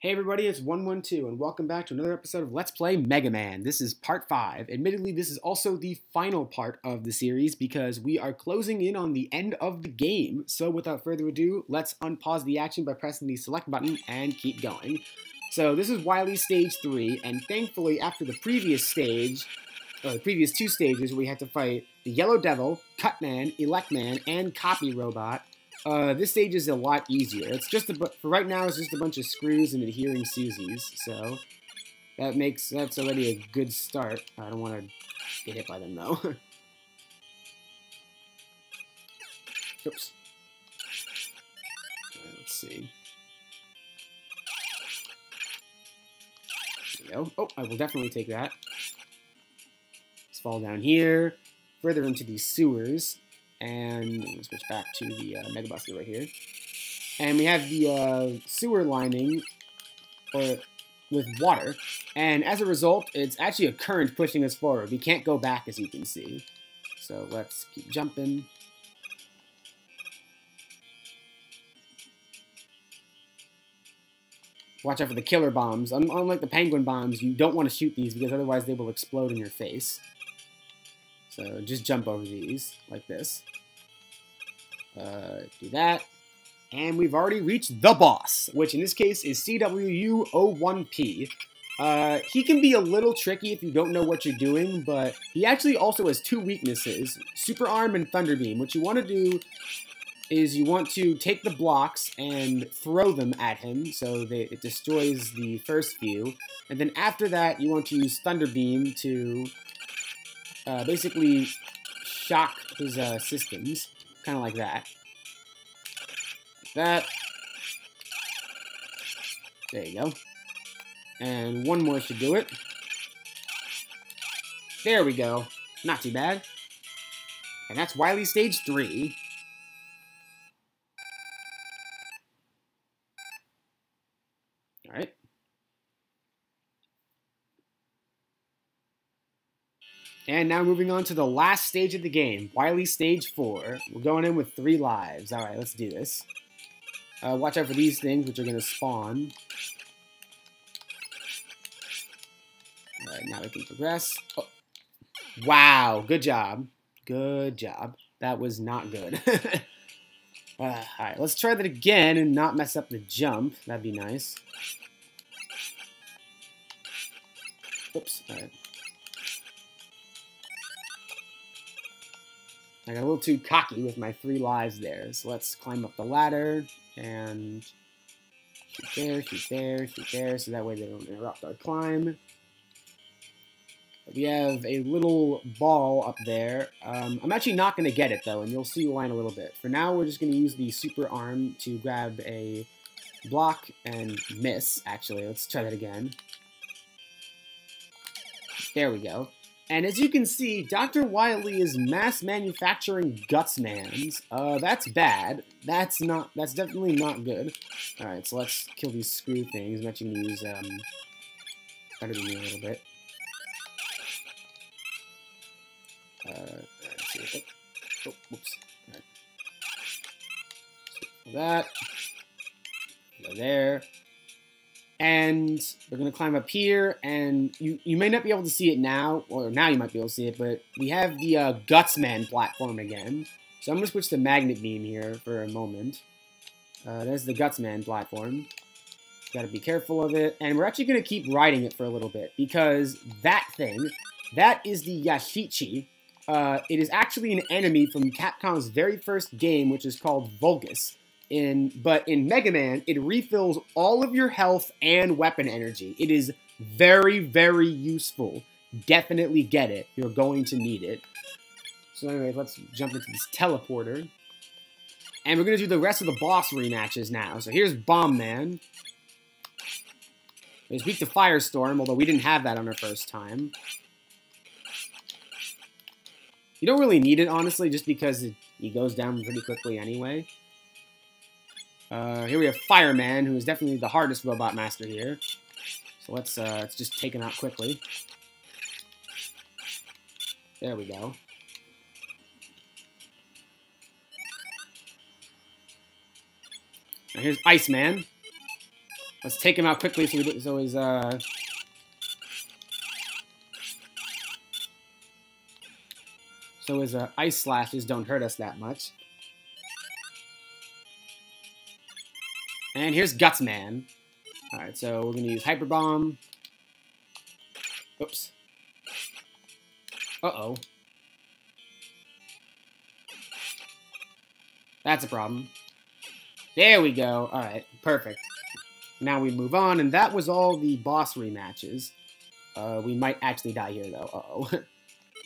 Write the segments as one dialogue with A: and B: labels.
A: Hey everybody, it's 112 and welcome back to another episode of Let's Play Mega Man. This is part 5. Admittedly, this is also the final part of the series because we are closing in on the end of the game. So without further ado, let's unpause the action by pressing the select button and keep going. So this is Wily Stage 3, and thankfully after the previous stage, the previous two stages, we had to fight the Yellow Devil, Cutman, Electman, and Copy Robot. This stage is a lot easier. It's just for right now, it's just a bunch of screws and adhering Susies, so that's already a good start. I don't want to get hit by them though. Oops. Let's see. There we go. Oh, I will definitely take that. Let's fall down here, further into these sewers. And we'll switch back to the Mega Buster right here. And we have the sewer lining with water. And as a result, it's actually a current pushing us forward. We can't go back, as you can see. So let's keep jumping. Watch out for the killer bombs. Unlike the penguin bombs, you don't want to shoot these because otherwise they will explode in your face. So just jump over these, like this. Do that. And we've already reached the boss, which in this case is CWU01P. He can be a little tricky if you don't know what you're doing, but he actually also has two weaknesses, Super Arm and Thunder Beam. What you want to do is you want to take the blocks and throw them at him so it destroys the first few. And then after that, you want to use Thunder Beam to basically shock his systems, kind of like that. Like that. There you go. And one more should do it. There we go. Not too bad. And that's Wily Stage 3. Alright. And now moving on to the last stage of the game, Wily Stage 4. We're going in with 3 lives. Alright, let's do this. Watch out for these things, which are going to spawn. Alright, now we can progress. Oh. Wow, good job. Good job. That was not good. Alright, let's try that again and not mess up the jump. That'd be nice. Oops, alright. I got a little too cocky with my 3 lives there, so let's climb up the ladder and shoot there, shoot there, shoot there, so that way they don't interrupt our climb. We have a little ball up there. I'm actually not going to get it though, and you'll see why in a little bit. For now, we're just going to use the super arm to grab a block and miss, actually. Let's try that again. There we go. And as you can see, Dr. Wily is mass manufacturing Gutsmans. That's bad. That's definitely not good. Alright, so let's kill these screw things. I'm actually going to use, Thunder Beam a little bit. Let's see. Oh, whoops. Alright. So that. Go there. And we're going to climb up here, and you may not be able to see it now, or now you might be able to see it, but we have the Gutsman platform again. So I'm going to switch to Magnet Beam here for a moment. There's the Gutsman platform. Got to be careful of it, and we're actually going to keep riding it for a little bit, because that thing, that is the Yashichi. It is actually an enemy from Capcom's very first game, which is called Vulgus. But in Mega Man, it refills all of your health and weapon energy. It is very, very useful. Definitely get it. You're going to need it. So anyway, let's jump into this teleporter. And we're going to do the rest of the boss rematches now. So here's Bomb Man. He's weak to Firestorm, although we didn't have that on our first time. You don't really need it, honestly, just because he goes down pretty quickly anyway. Here we have Fireman, who is definitely the hardest robot master here. So let's just take him out quickly. There we go. Now here's Iceman. Let's take him out quickly so his ice slashes don't hurt us that much. And here's Gutsman. Alright, so we're going to use Hyper Bomb. Oops. Uh-oh. That's a problem. There we go. Alright, perfect. Now we move on, and that was all the boss rematches. We might actually die here, though. Uh-oh.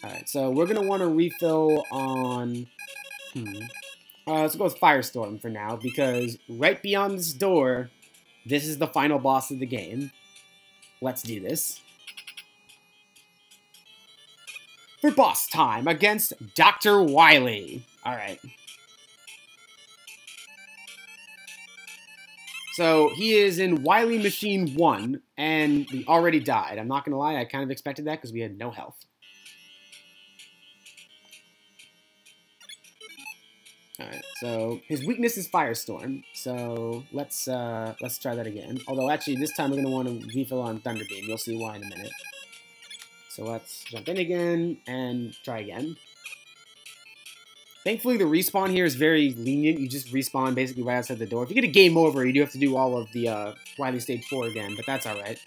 A: Alright, so we're going to want to refill on... let's go with Firestorm for now, because right beyond this door, this is the final boss of the game. Let's do this. For boss time against Dr. Wily. Alright. So, he is in Wily Machine 1, and we already died. I'm not going to lie, I kind of expected that because we had no health. Alright, so his weakness is Firestorm, so let's try that again. Although, actually, this time we're going to want to refill on Thunderbeam. You'll see why in a minute. So let's jump in again and try again. Thankfully, the respawn here is very lenient. You just respawn basically right outside the door. If you get a game over, you do have to do all of the Wily Stage 4 again, but that's alright.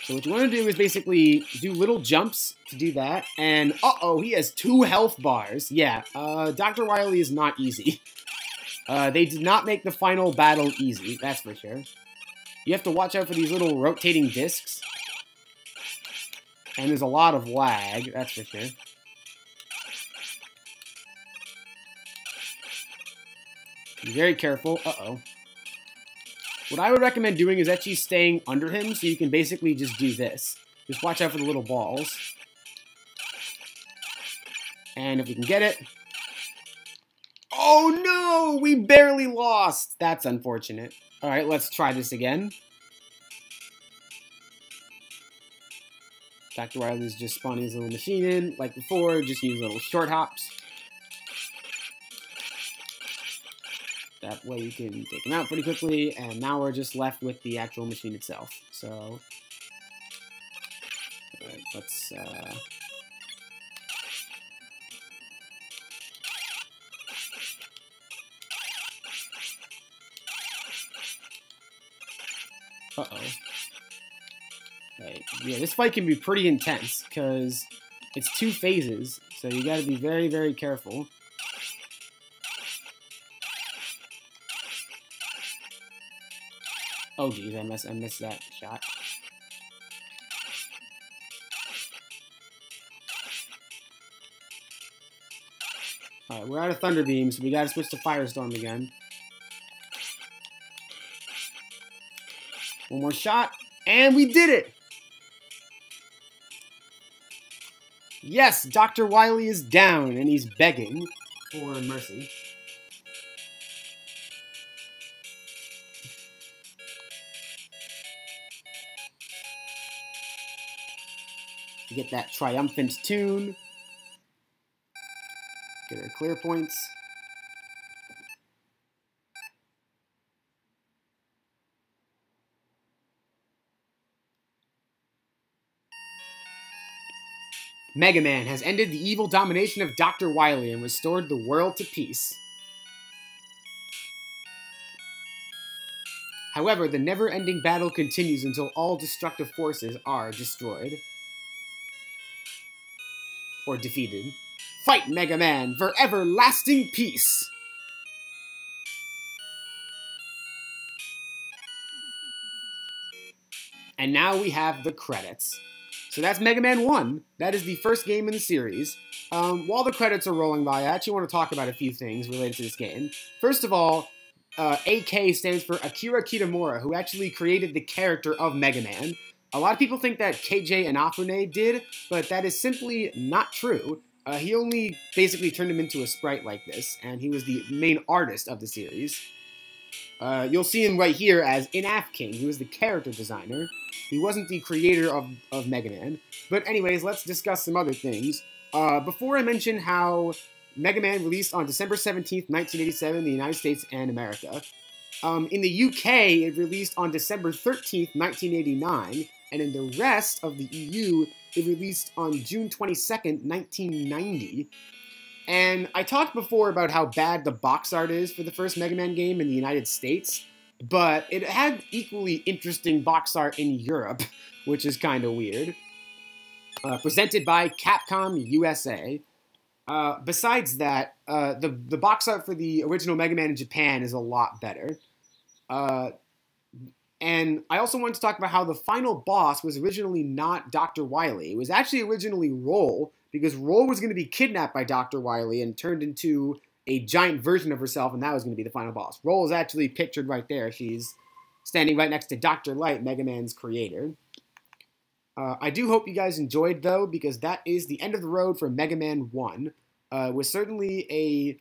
A: So what you want to do is basically do little jumps to do that. And, uh-oh, he has 2 health bars. Yeah, Dr. Wily is not easy. They did not make the final battle easy, that's for sure. You have to watch out for these little rotating discs. And there's a lot of lag, that's for sure. Be very careful. Uh-oh. What I would recommend doing is actually staying under him, so you can basically just do this. Just watch out for the little balls. And if we can get it... Oh no! We barely lost! That's unfortunate. Alright, let's try this again. Dr. Wily's just spawning his little machine in. Like before, just use little short hops. That way you can take him out pretty quickly, and now we're just left with the actual machine itself. So, alright, let's, uh-oh. Right, yeah, this fight can be pretty intense, because it's 2 phases, so you gotta be very, very careful. Oh geez, I missed that shot. Alright, we're out of Thunderbeam, so we gotta switch to Firestorm again. One more shot, and we did it! Yes, Dr. Wily is down, and he's begging for mercy. Get that triumphant tune. Get our clear points. Mega Man has ended the evil domination of Dr. Wily and restored the world to peace. However, the never-ending battle continues until all destructive forces are destroyed. Or defeated. Fight, Mega Man, for everlasting peace! And now we have the credits. So that's Mega Man 1. That is the first game in the series. While the credits are rolling by, I actually want to talk about a few things related to this game. First of all, AK stands for Akira Kitamura, who actually created the character of Mega Man. A lot of people think that KJ Inafune did, but that is simply not true. He only basically turned him into a sprite like this, and he was the main artist of the series. You'll see him right here as Inaf King, who was the character designer. He wasn't the creator of Mega Man. But anyways, let's discuss some other things. Before I mention how Mega Man released on December 17th, 1987 in the United States and America, In the UK, it released on December 13th, 1989, and in the rest of the EU, it released on June 22nd, 1990. And I talked before about how bad the box art is for the first Mega Man game in the United States, but it had equally interesting box art in Europe, which is kind of weird. Presented by Capcom USA. Besides that, the box art for the original Mega Man in Japan is a lot better. And I also wanted to talk about how the final boss was originally not Dr. Wily. It was actually originally Roll, because Roll was going to be kidnapped by Dr. Wily and turned into a giant version of herself, and that was going to be the final boss. Roll is actually pictured right there. She's standing right next to Dr. Light, Mega Man's creator. I do hope you guys enjoyed, though, because that is the end of the road for Mega Man 1. It was certainly a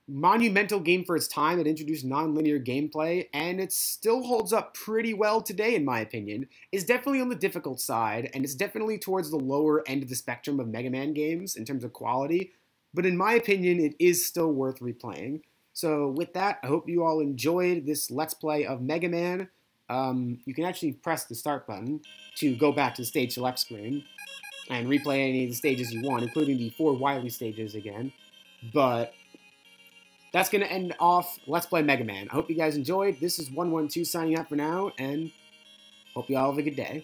A: monumental game for its time. It introduced non-linear gameplay, and it still holds up pretty well today, in my opinion. It's definitely on the difficult side, and it's definitely towards the lower end of the spectrum of Mega Man games in terms of quality, but in my opinion, it is still worth replaying. So with that, I hope you all enjoyed this Let's Play of Mega Man. You can actually press the start button to go back to the stage select screen and replay any of the stages you want, including the 4 Wily stages again. But that's going to end off Let's Play Mega Man. I hope you guys enjoyed. This is 112 signing out for now, and hope you all have a good day.